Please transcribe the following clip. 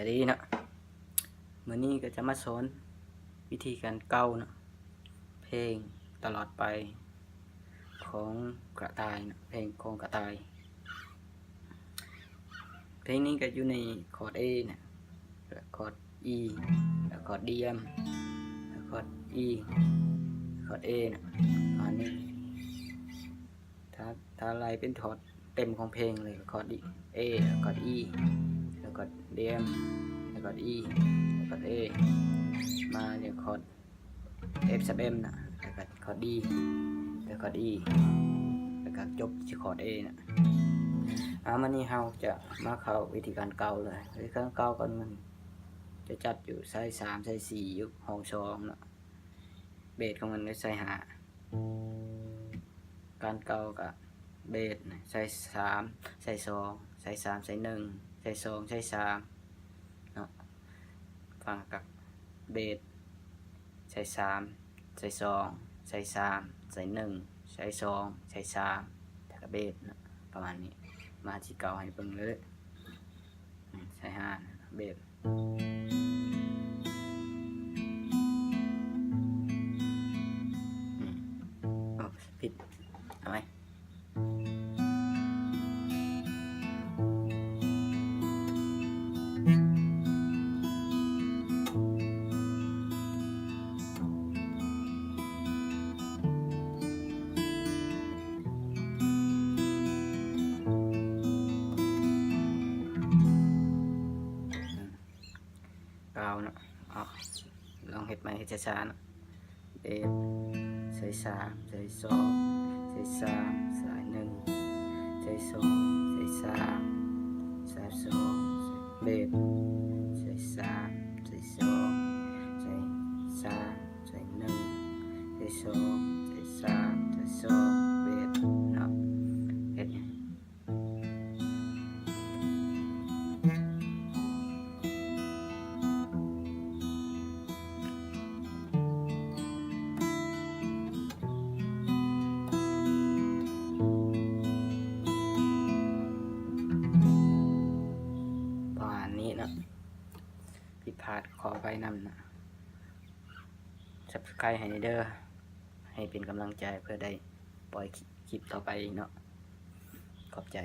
ายดีเนาะมื้อนี้ก็จะมาสอนวิธีการเก้าเนาะเพลงตลอดไปของกระต่ายเนาะเพลงของกระต่ายเพลงนี้ก็อยู่ในคอร์ด A นะคอร์ด E แล้วคอร์ด D M แล้วคอร์ด E คอร์ด A นะอันนี้ถ้าไล่เป็นคอร์ดเต็มของเพลงเลยคอร์ด A แล้วคอร์ด E แล้วคอร์ด D M แล้วคอร์ด E แล้วคอร์ด A มาเรียกคอร์ด F sub M นะแล้วก็คอร์ด D แล้วคอร์ด E แล้วก็จบที่คอร์ด A นะมันนี้เราจะมาเข้าวิธีการเกาเลยวิธีการเกากันมันจะจัดอยู่ไซส์3ไซส์4อยู่ห้อง2เนาะเบสของมันก็ไซส์5การเกากับเบสไซส์3ไซส์2ไซส์3ไซส์1ไซส์2ไซส์3เนาะฟังกับเบสไซส์3ไซส์2ไซส์3ไซส์1ไซส์2ไซส์3แล้วก็เบสเนาะประมาณนี้มาที่เก่าให้เบิ่งเลยไซส์5เบสผิดทำไมเก่าเนาะลองเห็ดใหม่ให้ช้าๆเนาะเบสใส่3ใส่2ใส่3ใส่1ใส่2ใส่3ใส่2เบสใส่3ใส่2ใส่3ใส่1ใส่2ใส่3ใส่2เบสเนาะเห็ดผิดพลาดขอไปนำนะ Subscribe ให้เด้อให้เป็นกำลังใจเพื่อได้ปล่อยคลิปต่อไปเนาะขอบใจ